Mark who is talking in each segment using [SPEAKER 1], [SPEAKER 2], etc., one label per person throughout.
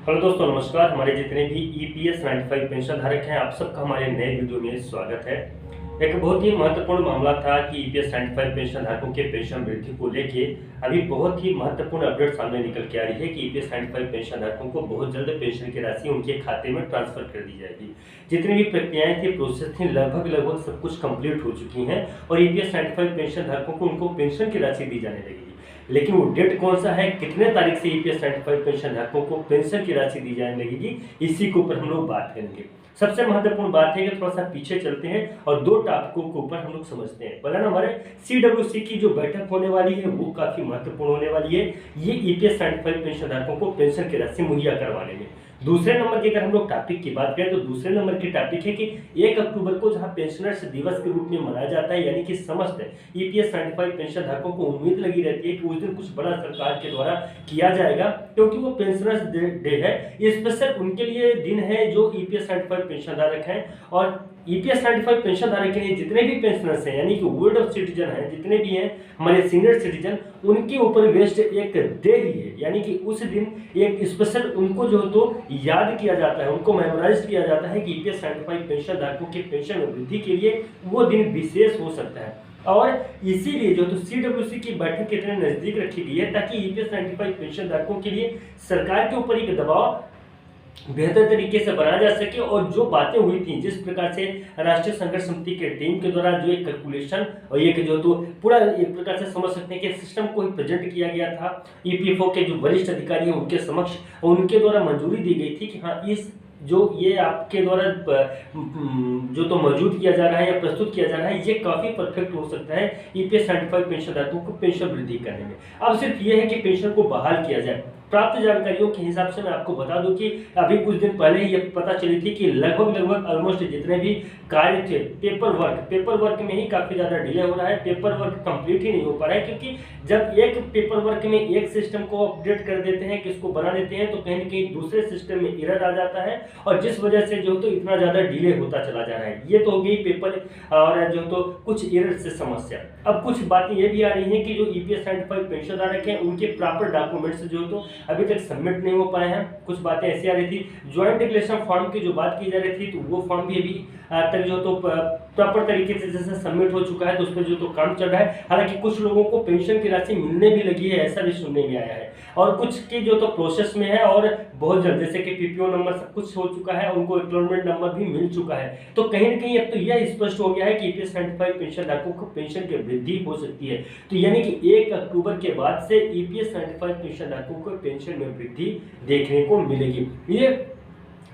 [SPEAKER 1] Hello दोस्तों, नमस्कार। हमारे जितने भी ईपीएस 95 पेंशन धारक हैं, आप सबका हमारे नए वीडियो में स्वागत है। एक बहुत ही महत्वपूर्ण मामला था कि ईपीएस 95 पेंशन धारकों के पेंशन वृद्धि को लेके अभी बहुत ही महत्वपूर्ण अपडेट सामने निकल के आ रही है कि ईपीएस 95 पेंशन धारकों को बहुत जल्द पेंशन की राशि उनके खाते में ट्रांसफर कर दी जाएगी। जितनी भी प्रक्रियाएं थी, प्रोसेस थी, लगभग सब कुछ कंप्लीट हो चुकी हैं और ईपीएस 95 पेंशन धारकों को उनको पेंशन की राशि दी जाने लगेगी। लेकिन वो डेट कौन सा है, कितने तारीख से ईपीएस 95 पेंशन धारकों को पेंशन की राशि दी जाने लगेगी, इसी के ऊपर हम लोग बात करेंगे। सबसे महत्वपूर्ण बात है कि थोड़ा सा पीछे चलते हैं और दो टॉपिकों के ऊपर हम लोग समझते हैं। पहला नंबर है सीडब्ल्यूसी की जो बैठक होने वाली है वो काफी महत्वपूर्ण होने वाली है, ये ईपीएस 95 पेंशन धारकों को पेंशन की राशि मुहैया करवाने में। दूसरे नंबर की अगर हम लोग टॉपिक की बात करें तो दूसरे नंबर की टॉपिक है कि 1 अक्टूबर को जहां पेंशनर्स दिवस के रूप में मनाया जाता है, यानी कि समस्त ईपीएस 95 पेंशन धारकों को उम्मीद लगी रहती है कि उस दिन कुछ बड़ा सरकार के द्वारा किया जाएगा, क्योंकि वो पेंशनर्स डे है। ये स्पेशल उनके लिए दिन है जो ईपीएस 95 पेंशन धारक हैं। और ईपीएस 95 पेंशन धारक के लिए जितने भी पेंशनर्स हैं, यानी कि ओल्ड ऑफ सिटीजन हैं, जितने भी हैं हमारे सीनियर सिटीजन, उनके ऊपर बेस्ड एक डे ही है। यानी कि उस दिन एक स्पेशल उनको जो तो याद किया जाता है, उनको मेमोराइज किया जाता है कि ईपीएस 95 पेंशन धारकों के पेंशन में वृद्धि के लिए वो दिन विशेष हो सकता है। और इसीलिए जो तो सीडब्ल्यूसी की बैठक कितने नजदीक रखी गई है ताकि ईपीएस 95 पेंशन धारकों के लिए सरकार के ऊपर एक दबाव बेहतर तरीके से बनाया जा सके। और जो बातें हुई थी, जिस प्रकार से राष्ट्रीय संघर्ष समिति के टीम के द्वारा जो एक कैलकुलेशन और एक जो तो पूरा एक प्रकार से समझ सकते हैं कि सिस्टम को ही प्रेजेंट किया गया था ईपीएफओ के जो वरिष्ठ अधिकारी हैं उनके समक्ष, उनके द्वारा मंजूरी दी गई थी कि हाँ, इस जो ये आपके द्वारा जो तो मौजूद किया जा रहा है या प्रस्तुत किया जा रहा है, ये काफी परफेक्ट हो सकता है ईपीएस 95 पेंशन धारकों को पेंशन वृद्धि करने में। अब सिर्फ ये है कि पेंशन को बहाल किया जाए। प्राप्त जानकारियों के हिसाब से मैं आपको बता दूं कि अभी कुछ दिन पहले ही ये पता चली थी कि लगभग ऑलमोस्ट जितने भी कार्य थे, पेपर वर्क में ही काफी ज्यादा डिले हो रहा है। पेपर वर्क कंप्लीट ही नहीं हो पा रहा है, क्योंकि जब एक पेपर वर्क में एक सिस्टम को अपडेट कर देते हैं, किसको बना देते हैं, तो कहीं ना कहीं दूसरे सिस्टम में एरर आ जाता है और जिस वजह से जो तो इतना ज्यादा डिले होता चला जा रहा है। ये तो हो गई पेपर और जो तो कुछ एरर से समस्या। अब कुछ बातें ये भी आ रही है कि जो ईपीएस 95 पेंशन धारक हैं उनके प्रॉपर डॉक्यूमेंट्स जो तो अभी तक सबमिट नहीं हो पाए हैं। कुछ बातें ऐसी आ रही थी, ज्वाइंट डिक्लेरेशन फॉर्म की जो बात की जा रही थी, तो वो फॉर्म भी अभी तक जो तो प्रॉपर तरीके से जैसे सबमिट हो चुका है, तो उस पर जो तो काम चल रहा है। हालांकि कुछ लोगों को पेंशन की राशि मिलने भी लगी है, ऐसा भी सुनने में आया है, और कुछ की जो तो प्रोसेस में है और बहुत जल्द, जैसे कि पीपीओ नंबर सब कुछ हो चुका है, उनको एनरोलमेंट नंबर भी मिल चुका है। तो कहीं ना कहीं अब तो यह स्पष्ट हो गया है कि ईपीएस 95 पेंशन धारकों को पेंशन की वृद्धि हो सकती है। तो यानी कि 1 अक्टूबर के बाद से ईपीएस 95 पेंशन धारकों को पेंशन में वृद्धि देखने को मिलेगी। ये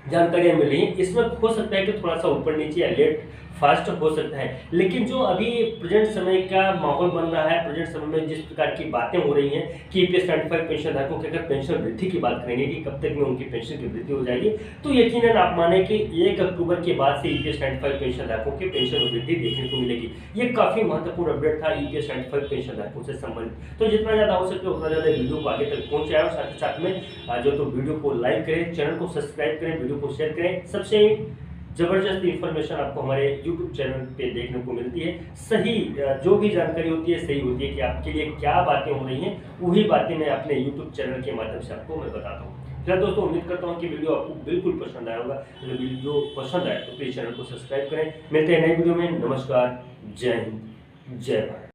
[SPEAKER 1] जानकारियां मिली, इसमें हो सकता है कि थोड़ा सा ऊपर नीचे या लेट फास्ट हो सकता है, लेकिन जो अभी प्रेजेंट समय का माहौल बन रहा है, प्रेजेंट समय में जिस प्रकार की बातें हो रही हैं कि ईपीएस 95 पेंशन धारकों की अगर पेंशन वृद्धि की बात करेंगे कि कब तक में उनकी पेंशन की वृद्धि हो जाएगी, तो यकीनन आप माने कि 1 अक्टूबर के बाद से ईपीएस 95 पेंशन धारकों की पेंशन में वृद्धि देखने को मिलेगी। ये काफी महत्वपूर्ण अपडेट था ईपीएस 95 पेंशन धारकों से संबंधित। तो जितना ज्यादा हो सके उतना ज्यादा वीडियो को आगे तक पहुंचाएं और साथ ही साथ में जो तो वीडियो को लाइक करें, चैनल को सब्सक्राइब करें, वीडियो को शेयर करें। सबसे जबरदस्त इंफॉर्मेशन आपको हमारे YouTube चैनल पे देखने को मिलती है। सही जो भी जानकारी होती है सही होती है कि आपके लिए क्या बातें हो रही हैं, वही बातें मैं अपने YouTube चैनल के माध्यम से आपको मैं बताता हूँ। फिलहाल दोस्तों, उम्मीद करता हूँ कि वीडियो आपको बिल्कुल पसंद आया होगा। अगर वीडियो पसंद आए तो प्लीज चैनल को सब्सक्राइब करें। मिलते हैं नए वीडियो में। नमस्कार, जय हिंद, जय भारत।